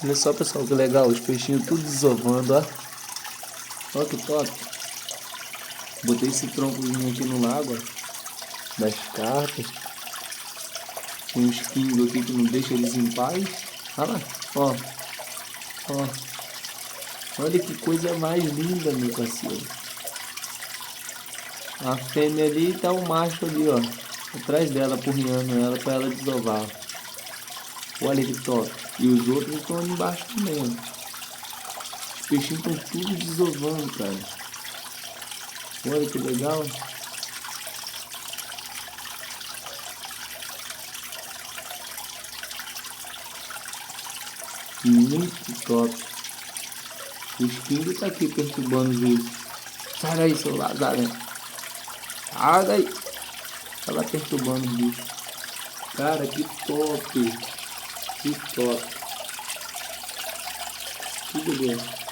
Olha só, pessoal, que legal. Os peixinhos tudo desovando, ó. Olha que top. Botei esse troncozinho aqui no lago, ó, das carpas. Tem uns pingos aqui que não deixa eles em paz. Olha lá, ó. Ó. Olha que coisa mais linda, meu parceiro. A fêmea ali e tá o macho ali, ó. Atrás dela, apurrinhando ela pra ela desovar. Olha que top. E os outros estão ali embaixo também, ó. Os peixinhos estão tudo desovando, cara. Olha que legal. Muito top. O Sting tá aqui perturbando os bichos. Sai daí, seu lazarento. Sai daí. Tá lá perturbando os bichos. Cara, que top. Que top. Que beleza.